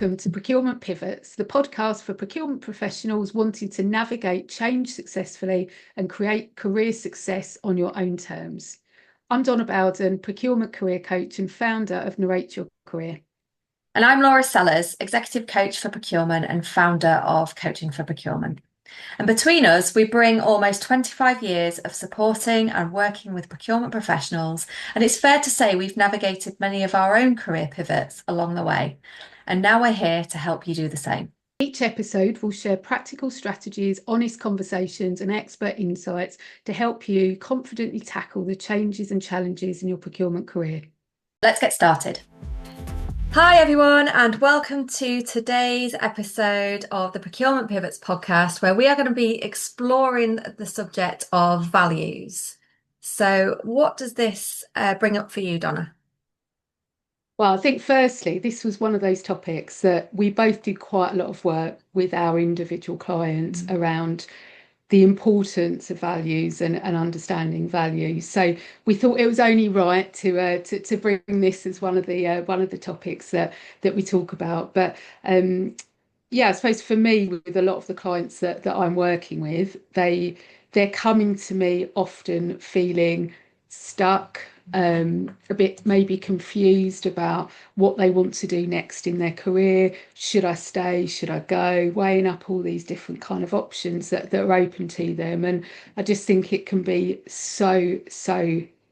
welcome to Procurement Pivots, the podcast for procurement professionals wanting to navigate change successfully and create career success on your own terms. I'm Donna Bowden, procurement career coach and founder of Narrate Your Career. And I'm Laura Sellers, executive coach for procurement and founder of Coaching for Procurement. And between us, we bring almost 25 years of supporting and working with procurement professionals. And it's fair to say we've navigated many of our own career pivots along the way. And now we're here to help you do the same. Each episode will share practical strategies, honest conversations, and expert insights to help you confidently tackle the changes and challenges in your procurement career. Let's get started. Hi, everyone, and welcome to today's episode of the Procurement Pivots podcast, where we are going to be exploring the subject of values. So, what does this bring up for you, Donna? Well, I think firstly, this was one of those topics that we both did quite a lot of work with our individual clients around the importance of values and understanding values. So we thought it was only right to bring this as one of the topics that we talk about. But yeah, I suppose for me, with a lot of the clients that I'm working with, they're coming to me often feeling stuck, a bit maybe confused about what they want to do next in their career. Should I stay? Should I go? Weighing up all these different kind of options that are open to them. And I just think it can be so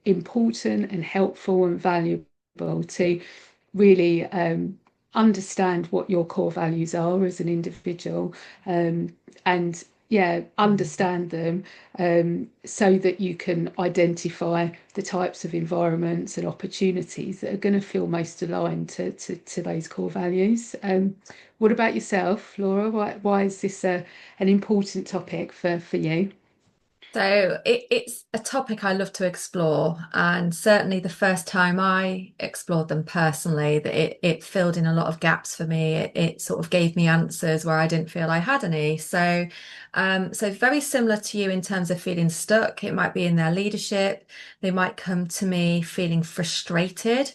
important and helpful and valuable to really understand what your core values are as an individual, and yeah, understand them, so that you can identify the types of environments and opportunities that are going to feel most aligned to those core values. What about yourself, Laura? Why is this an important topic for you? So it's a topic I love to explore, and certainly the first time I explored them personally, that it filled in a lot of gaps for me. It sort of gave me answers where I didn't feel I had any. So very similar to you in terms of feeling stuck. It might be in their leadership. They might come to me feeling frustrated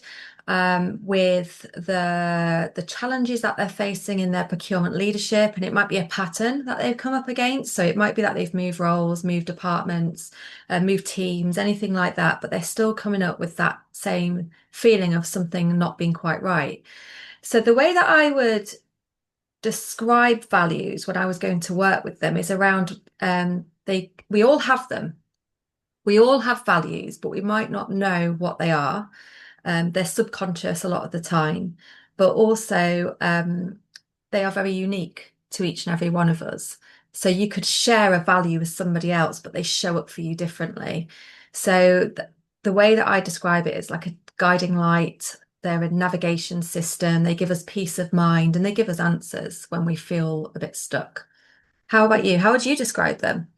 with the challenges that they're facing in their procurement leadership, and it might be a pattern that they've come up against. So it might be that they've moved roles, moved departments, moved teams, anything like that, but they're still coming up with that same feeling of something not being quite right. So the way that I would describe values when I was going to work with them is around we all have them. We all have values, but we might not know what they are. They're subconscious a lot of the time, but also they are very unique to each and every one of us. So you could share a value with somebody else, but they show up for you differently. So the way that I describe it is like a guiding light. They're a navigation system. They give us peace of mind and they give us answers when we feel a bit stuck. How about you? How would you describe them?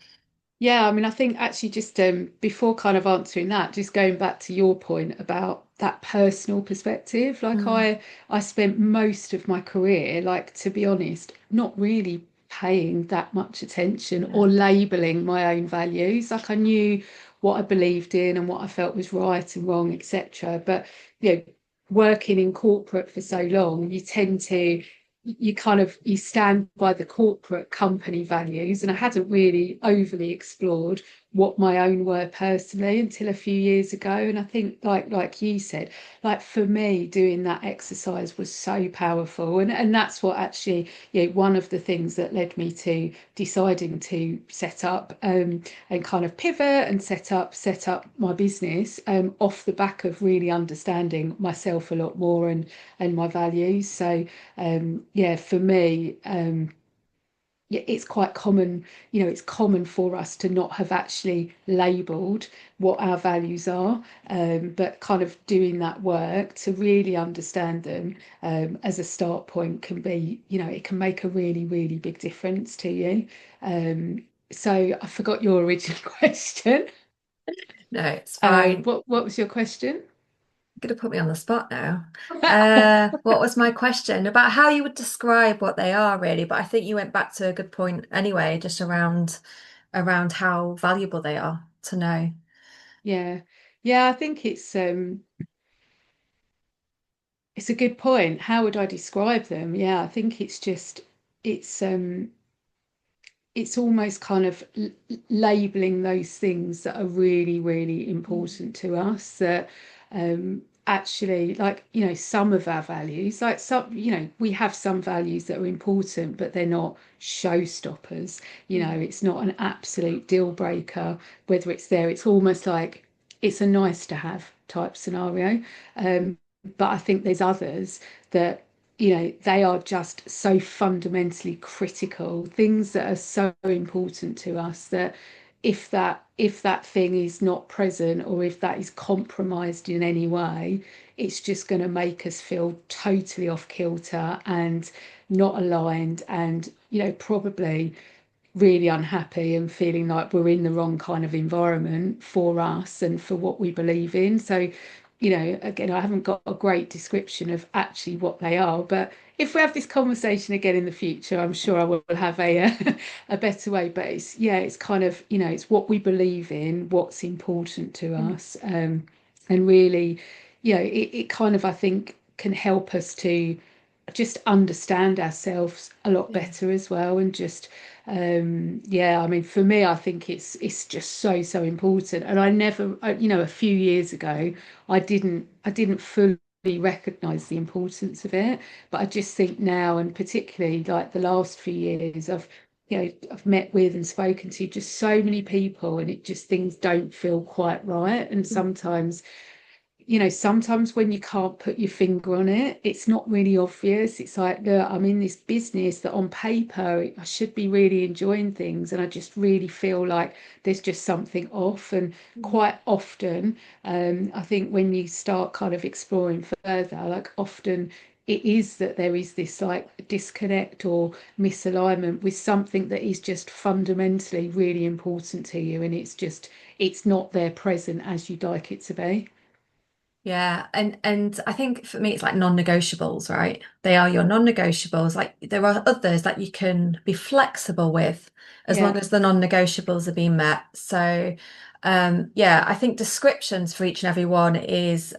Yeah, I mean, I think actually just before kind of answering that, just going back to your point about that personal perspective, like Mm, I spent most of my career, like to be honest, not really paying that much attention yeah. or labeling my own values. Like I knew what I believed in and what I felt was right and wrong, etc. But you know, working in corporate for so long, you tend to you stand by the corporate company values, and I hadn't really overly explored what my own were personally until a few years ago. And I think like you said, like for me doing that exercise was so powerful, and that's what actually, one of the things that led me to deciding to set up, and kind of pivot and set up my business, off the back of really understanding myself a lot more and my values. So yeah, for me, yeah, it's quite common, it's common for us to not have actually labelled what our values are, but kind of doing that work to really understand them, as a start point can be, it can make a really big difference to you. So I forgot your original question. No, it's fine. What was your question? Going to put me on the spot now. What was my question? About how you would describe what they are, really, but I think you went back to a good point anyway, just around how valuable they are to know. Yeah, yeah, I think It's a good point. How would I describe them? Yeah, I think it's it's almost kind of labeling those things that are really, really Mm, important to us that actually, like, you know, some of our values, like some, you know, we have some values that are important, but they're not showstoppers. You know, mm, it's not an absolute deal breaker, whether it's there. It's almost like it's a nice to have type scenario. But I think there's others that, you know, they are just so fundamentally critical, things that are so important to us that if that thing is not present or if that is compromised in any way, it's just going to make us feel totally off kilter and not aligned and, you know, probably really unhappy and feeling like we're in the wrong kind of environment for us and for what we believe in. So, you know, again, I haven't got a great description of actually what they are, but if we have this conversation again in the future, I'm sure I will have a better way. But it's, yeah, it's kind of, you know, it's what we believe in, what's important to mm, us, and really, you know, it kind of, I think, can help us to just understand ourselves a lot yeah. better as well, and just yeah, I mean, for me, I think it's just so important. And I never, you know, a few years ago, I didn't fully recognize the importance of it, but I just think now, and particularly like the last few years, I've met with and spoken to just so many people, and it just things don't feel quite right. And Mm, sometimes, you know, sometimes when you can't put your finger on it, it's not really obvious. It's like, look, I'm in this business that on paper I should be really enjoying things, and I just really feel like there's just something off. And mm, quite often, I think when you start kind of exploring further, like often it is that there is this like disconnect or misalignment with something that is just fundamentally really important to you, and it's not there present as you'd like it to be. yeah, and I think for me it's like non-negotiables, right? They are your non-negotiables. Like there are others that you can be flexible with as long Yeah. as the non-negotiables are being met. So yeah, I think descriptions for each and every one is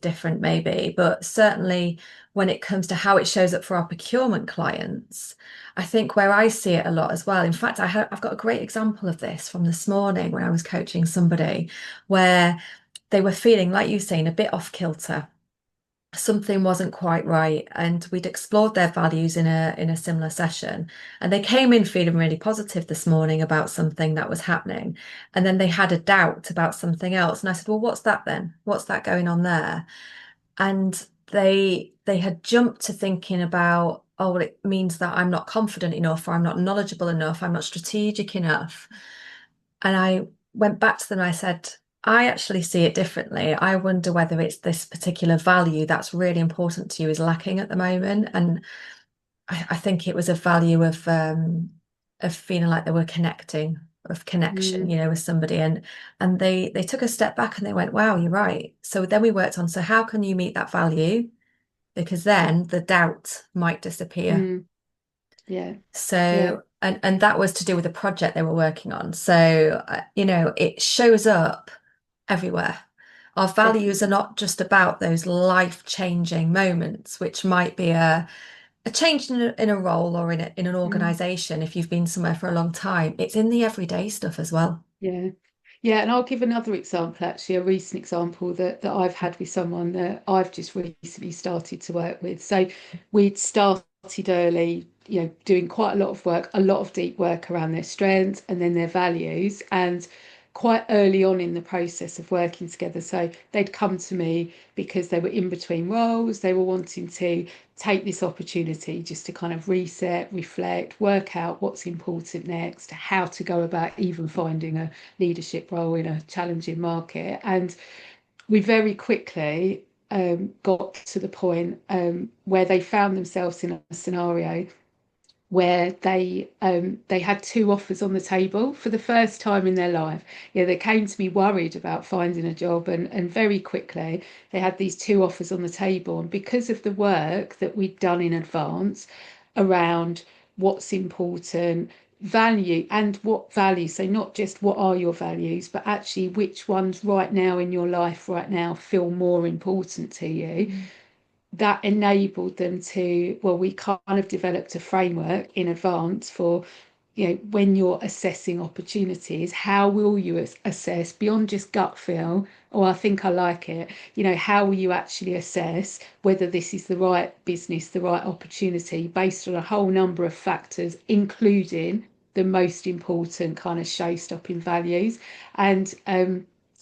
different maybe, but certainly when it comes to how it shows up for our procurement clients, I think where I see it a lot as well. In fact, I've got a great example of this from this morning when I was coaching somebody where they were feeling, like you were saying, a bit off kilter. Something wasn't quite right, and we'd explored their values in a similar session. And they came in feeling really positive this morning about something that was happening, and then they had a doubt about something else. And I said, "Well, what's that then? What's that going on there?" And they had jumped to thinking about, oh, well, it means that I'm not confident enough, or I'm not knowledgeable enough, I'm not strategic enough. And I went back to them and I said, I actually see it differently. I wonder whether it's this particular value that's really important to you is lacking at the moment. And I think it was a value of feeling like they were connecting, of connection, Mm, you know, with somebody. And they took a step back and they went, wow, you're right. So then we worked on, so how can you meet that value? Because then the doubt might disappear. mm, yeah, yeah, So, and that was to do with a project they were working on. So, you know, it shows up everywhere. Our values are definitely. not just about those life-changing moments, which might be a change in a role or in an Mm, organization if you've been somewhere for a long time. It's in the everyday stuff as well. yeah. Yeah, and I'll give another example, actually, a recent example that I've had with someone that I've just recently started to work with. So we'd started early, you know, doing quite a lot of work, a lot of deep work around their strengths and then their values. And quite early on in the process of working together, so they'd come to me because they were in between roles, they were wanting to take this opportunity just to kind of reset, reflect, work out what's important next, how to go about even finding a leadership role in a challenging market. And we very quickly got to the point where they found themselves in a scenario where they had two offers on the table for the first time in their life. Yeah, they came to me worried about finding a job, and very quickly they had these two offers on the table. And because of the work that we'd done in advance around what's important, value, and what values, so not just what are your values, but actually which ones right now in your life right now feel more important to you, Mm. that enabled them to, well, we kind of developed a framework in advance for, when you're assessing opportunities, how will you assess beyond just gut feel, or I think I like it, how will you actually assess whether this is the right business, the right opportunity, based on a whole number of factors, including the most important kind of show-stopping values. And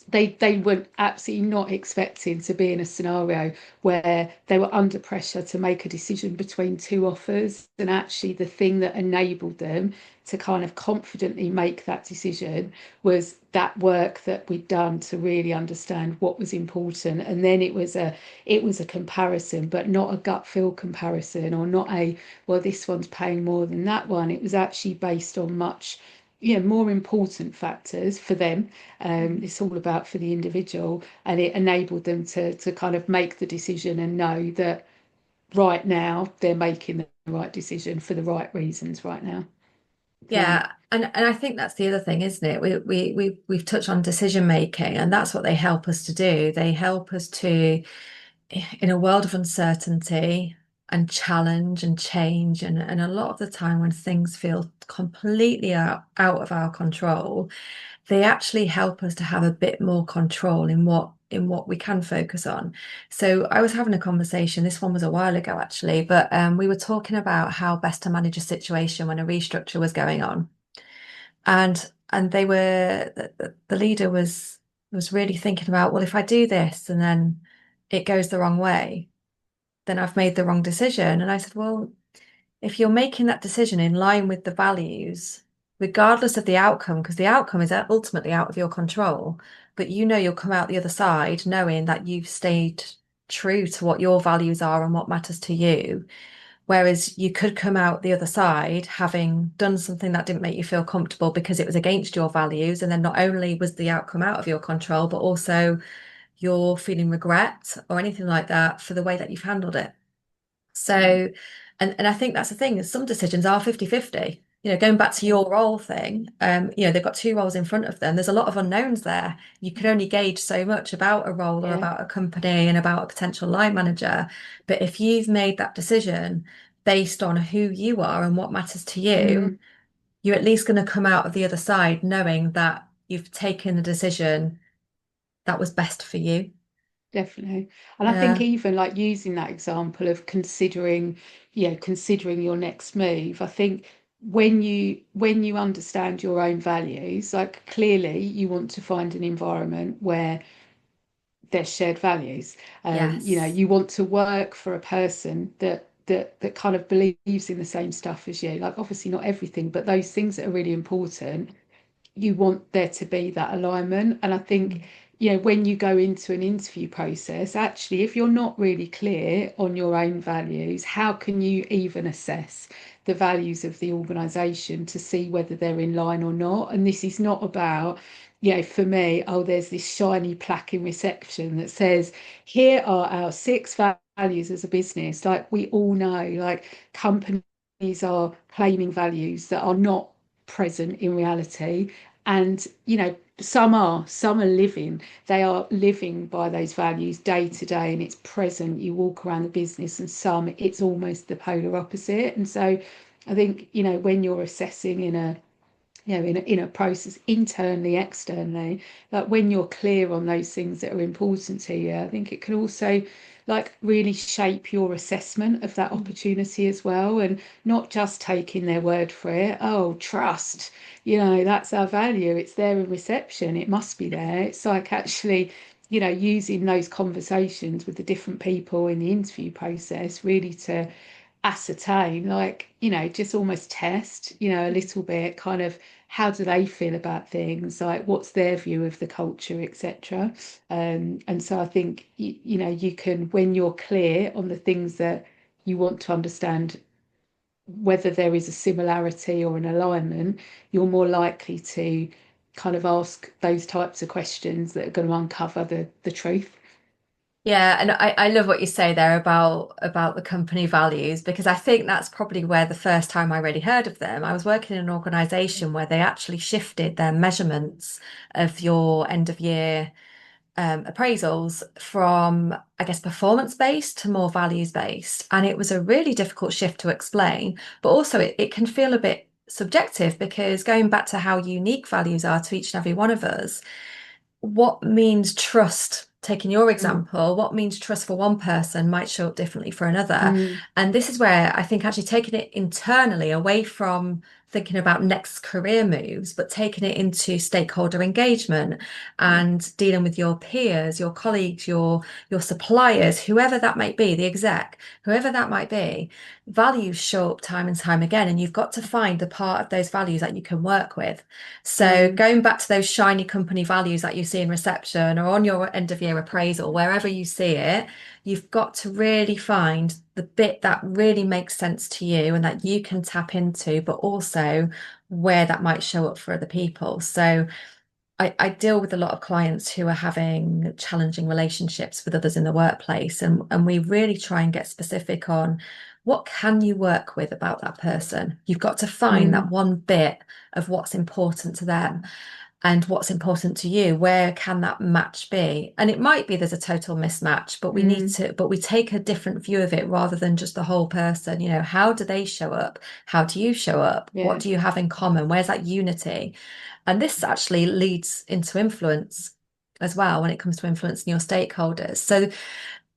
they were absolutely not expecting to be in a scenario where they were under pressure to make a decision between two offers. And actually, the thing that enabled them to kind of confidently make that decision was that work that we'd done to really understand what was important. And then it was a comparison, but not a gut feel comparison, or not a, well, this one's paying more than that one. It was actually based on much, more important factors for them. It's all about for the individual, and it enabled them to kind of make the decision and know that right now they're making the right decision for the right reasons right now. So Yeah, and I think that's the other thing, isn't it? We've touched on decision making, and that's what they help us to do. They help us to, in a world of uncertainty and challenge and change, and a lot of the time when things feel completely out of our control, they actually help us to have a bit more control in what we can focus on. So I was having a conversation, this one was a while ago actually, but we were talking about how best to manage a situation when a restructure was going on. And the leader was really thinking about, well, if I do this and then it goes the wrong way, then I've made the wrong decision. And I said, well, if you're making that decision in line with the values, regardless of the outcome, because the outcome is ultimately out of your control, but you'll come out the other side knowing that you've stayed true to what your values are and what matters to you. Whereas you could come out the other side having done something that didn't make you feel comfortable because it was against your values. And then not only was the outcome out of your control, but also you're feeling regret or anything like that for the way that you've handled it. yeah, So, and I think that's the thing, is some decisions are 50-50. Going back to yeah, your role thing, they've got two roles in front of them. There's a lot of unknowns there. You can only gauge so much about a role or yeah. about a company and about a potential line manager. But if you've made that decision based on who you are and what matters to you, Mm. you're at least going to come out of the other side knowing that you've taken the decision that was best for you. Definitely. And I think Yeah. even like using that example of considering your next move, I think when you understand your own values, like clearly you want to find an environment where there's shared values. Yes. You want to work for a person that kind of believes in the same stuff as you. Like obviously not everything, but those things that are really important, you want there to be that alignment. And I think, when you go into an interview process, actually, if you're not really clear on your own values, how can you even assess the values of the organization to see whether they're in line or not? And this is not about, for me, oh, there's this shiny plaque in reception that says, here are our six values as a business. Like we all know, like companies are claiming values that are not present in reality. And some are living, they are living by those values day to day, and it's present, you walk around the business, and some it's almost the polar opposite. And so I think, when you're assessing in a process internally, externally, like when you're clear on those things that are important to you, I think it can also like really shape your assessment of that opportunity as well, and not just taking their word for it. Oh, trust, that's our value, it's there in reception, it must be there. It's like actually, using those conversations with the different people in the interview process really to ascertain, like, just almost test, a little bit, kind of how do they feel about things, like what's their view of the culture, etc. And so I think, you can, when you're clear on the things that you want to understand, whether there is a similarity or an alignment, you're more likely to kind of ask those types of questions that are going to uncover the truth. Yeah, and I love what you say there about the company values, because I think that's probably where the first time I really heard of them. I was working in an organization where they actually shifted their measurements of your end of year appraisals from, I guess, performance-based to more values-based. And it was a really difficult shift to explain, but also it can feel a bit subjective because going back to how unique values are to each and every one of us, what means trust, taking your Mm, example, what means trust for one person might show up differently for another. mm, And this is where I think actually taking it internally away from thinking about next career moves, but taking it into stakeholder engagement yeah. and dealing with your peers, your colleagues, your suppliers, whoever that might be, the exec, whoever that might be, values show up time and time again, and you've got to find the part of those values that you can work with. So Mm, going back to those shiny company values that you see in reception or on your end of year appraisal, wherever you see it, you've got to really find the bit that really makes sense to you and that you can tap into, but also where that might show up for other people. So I deal with a lot of clients who are having challenging relationships with others in the workplace, and we really try and get specific on what can you work with about that person. You've got to find that mm, one bit of what's important to them and what's important to you. Where can that match be? And it might be there's a total mismatch, but mm, but we take a different view of it rather than just the whole person. You know, how do they show up? How do you show up? What yeah. do you have in common? Where's that unity? And this actually leads into influence as well when it comes to influencing your stakeholders. So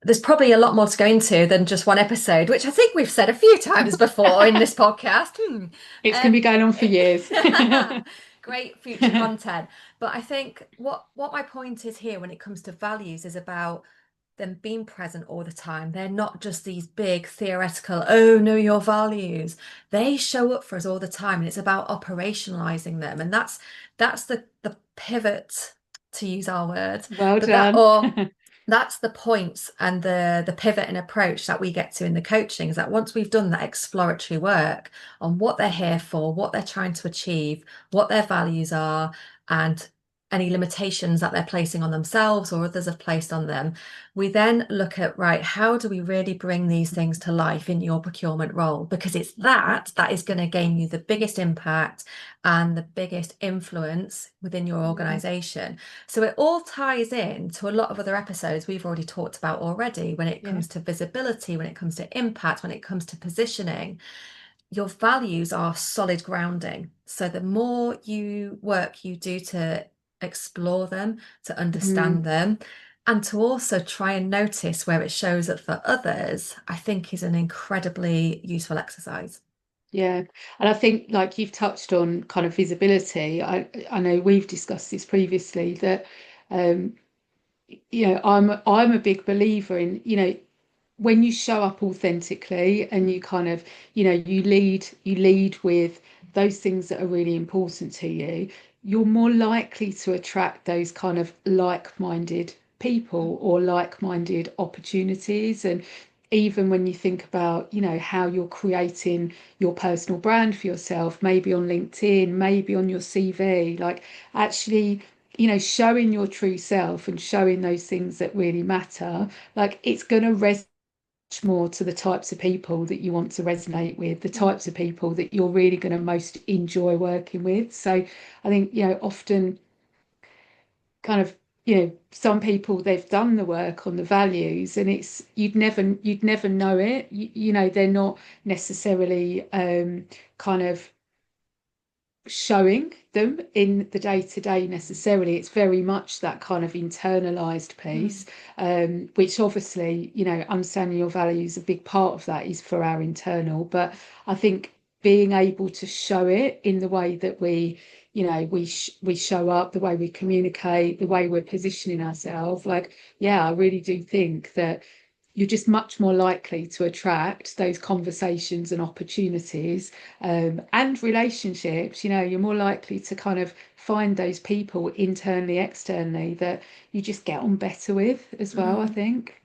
there's probably a lot more to go into than just one episode, which I think we've said a few times before in this podcast. It's going to be Um, going on for years. great future content. But I think what my point is here when it comes to values is about them being present all the time. They're not just these big theoretical, oh, know your values. They show up for us all the time, and it's about operationalizing them. And that's the pivot, to use our words, Well but that done. or that's the points and the pivot and approach that we get to in the coaching is that once we've done that exploratory work on what they're here for, what they're trying to achieve, what their values are, and any limitations that they're placing on themselves or others have placed on them, we then look at, right, how do we really bring these things to life in your procurement role? Because it's that is going to gain you the biggest impact and the biggest influence within your Mm, organization. So it all ties in to a lot of other episodes we've already talked about already when it yeah. comes to visibility, when it comes to impact, when it comes to positioning. Your values are solid grounding. So the more work you do to explore them, to understand Mm, them, and to also try and notice where it shows up for others, I think is an incredibly useful exercise. yeah. And I think like you've touched on kind of visibility. I know we've discussed this previously that um, I'm a big believer in, when you show up authentically and you kind of, you lead with those things that are really important to you, you're more likely to attract those kind of like-minded people or like-minded opportunities. And even when you think about, how you're creating your personal brand for yourself, maybe on LinkedIn, maybe on your CV, like actually, showing your true self and showing those things that really matter, like it's going to resonate more to the types of people that you want to resonate with, the types of people that you're really going to most enjoy working with. So I think, often kind of, some people they've done the work on the values and it's you'd never know it. They're not necessarily kind of showing them in the day to day necessarily. It's very much that kind of internalized piece, Mm, which obviously, understanding your values, a big part of that is for our internal. But I think being able to show it in the way that we show up, the way we communicate, the way we're positioning ourselves, like, yeah, I really do think that you're just much more likely to attract those conversations and opportunities, and relationships. You're more likely to kind of find those people internally, externally that you just get on better with as well, I mm. think.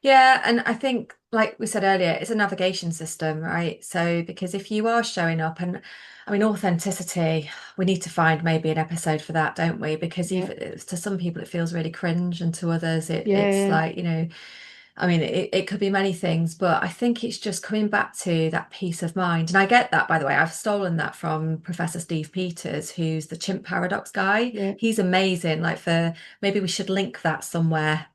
Yeah, and I think, like we said earlier, it's a navigation system, right? So, because if you are showing up, and I mean, authenticity, we need to find maybe an episode for that, don't we? Because Yeah, even to some people, it feels really cringe, and to others, it's yeah, like, I mean, it could be many things, but I think it's just coming back to that peace of mind. And I get that, by the way. I've stolen that from Professor Steve Peters, who's the chimp paradox guy. Yeah. He's amazing. Like, for maybe we should link that somewhere.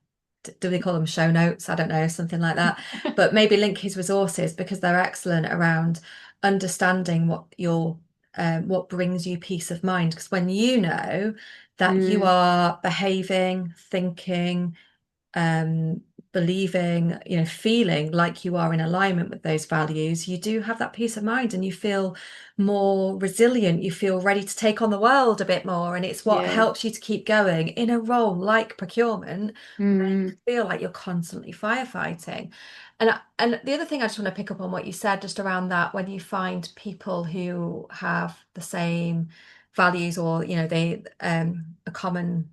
Do they call them show notes? I don't know, something like that. But maybe link his resources because they're excellent around understanding what brings you peace of mind. Because when you know that you Mm, are behaving, thinking, um, believing, feeling like you are in alignment with those values, you do have that peace of mind and you feel more resilient. You feel ready to take on the world a bit more. And it's what yeah. helps you to keep going in a role like procurement, where you Mm, feel like you're constantly firefighting. And the other thing I just want to pick up on what you said just around that, when you find people who have the same values, or they a common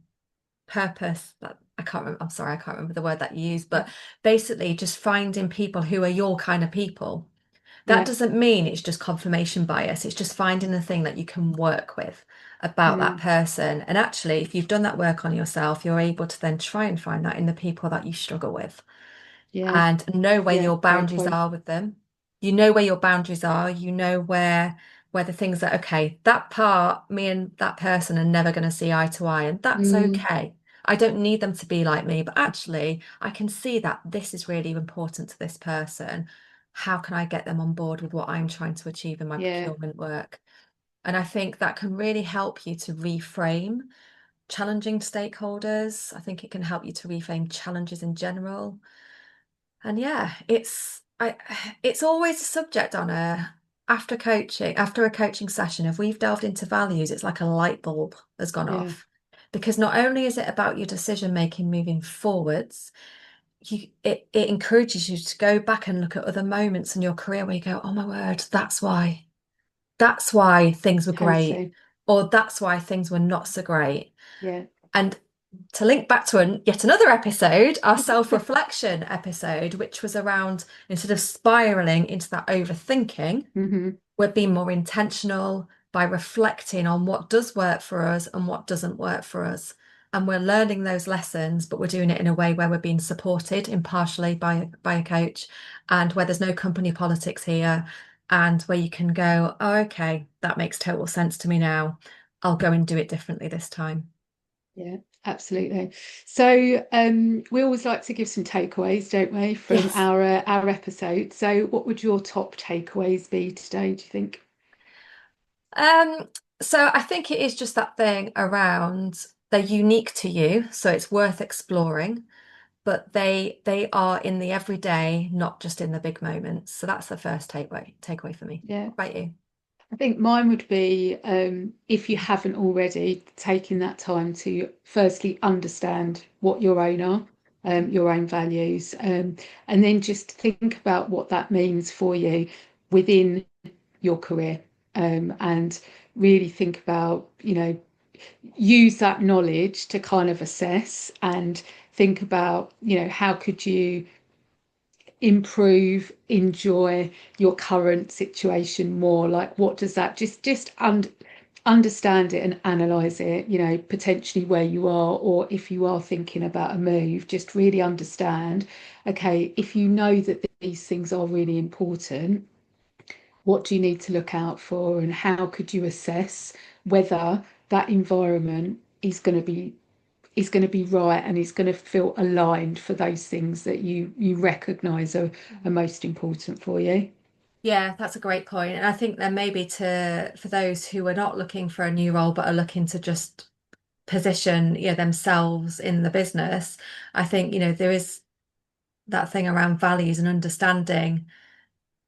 purpose, but I can't remember, I'm sorry, I can't remember the word that you used, but basically just finding people who are your kind of people. That yeah. doesn't mean it's just confirmation bias. It's just finding the thing that you can work with about that Mm, person. And actually, if you've done that work on yourself, you're able to then try and find that in the people that you struggle with yeah. and know where Yeah. your Great boundaries point. are with them. You know where your boundaries are. You know where the things that, okay, that part, me and that person are never going to see eye to eye, and that's Mm, okay. I don't need them to be like me, but actually, I can see that this is really important to this person. How can I get them on board with what I'm trying to achieve in my yeah. procurement work? And I think that can really help you to reframe challenging stakeholders. I think it can help you to reframe challenges in general. And yeah, it's always a subject on after a coaching session. If we've delved into values, it's like a light bulb has gone Yeah. off. Because not only is it about your decision making moving forwards, it encourages you to go back and look at other moments in your career where you go, oh my word, that's why. That's why things were great, Totally. or that's why things were not so great. Yeah. And to link back to yet another episode, our self-reflection episode, which was around, instead of spiraling into that overthinking, Hmm. we're being more intentional by reflecting on what does work for us and what doesn't work for us. And we're learning those lessons, but we're doing it in a way where we're being supported impartially by a coach, and where there's no company politics here, and where you can go, oh, okay, that makes total sense to me now. I'll go and do it differently this time. Yeah, absolutely. So we always like to give some takeaways, don't we, from Yes. our episode. So what would your top takeaways be today, do you think? Um, so I think it is just that thing around they're unique to you, so it's worth exploring, but they are in the everyday, not just in the big moments. So that's the first takeaway for me. Yeah. What about you? I think mine would be if you haven't already, taking that time to firstly understand what your own are, your own values, and then just think about what that means for you within your career, and really think about, use that knowledge to kind of assess and think about, how could you improve, enjoy your current situation more? Like, what does that understand it and analyze it, potentially where you are, or if you are thinking about a move, just really understand, okay, if you know that these things are really important, what do you need to look out for, and how could you assess whether that environment is going to be right and is going to feel aligned for those things that you recognize are most important for you. Yeah, that's a great point. And I think then maybe for those who are not looking for a new role but are looking to just position, themselves in the business, I think, there is that thing around values and understanding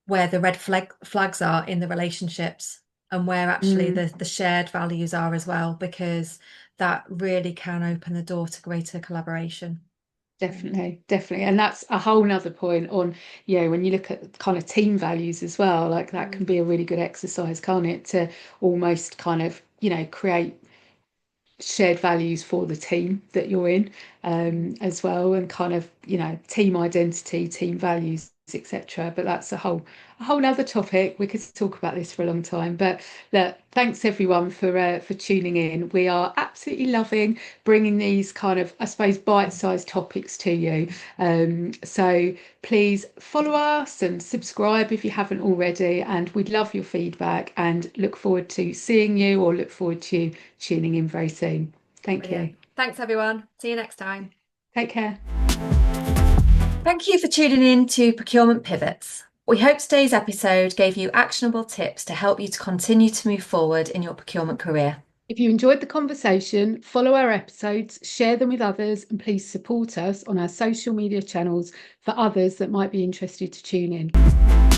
where the flags are in the relationships, and where actually Mm, the shared values are as well, because that really can open the door to greater collaboration. definitely, definitely. And that's a whole nother point on, when you look at kind of team values as well, like that can Mm. be a really good exercise, can't it? To almost kind of, create shared values for the team that you're in, as well, and kind of, team identity, team values etc. But that's a whole other topic. We could talk about this for a long time. But look, thanks everyone for tuning in. We are absolutely loving bringing these kind of, I suppose, bite-sized topics to you. So please follow us and subscribe if you haven't already. And we'd love your feedback and look forward to seeing you, or look forward to tuning in very soon. Thank you. Brilliant. Thanks, everyone. See you next time. Take care. Thank you for tuning in to Procurement Pivots. We hope today's episode gave you actionable tips to help you to continue to move forward in your procurement career. If you enjoyed the conversation, follow our episodes, share them with others, and please support us on our social media channels for others that might be interested to tune in.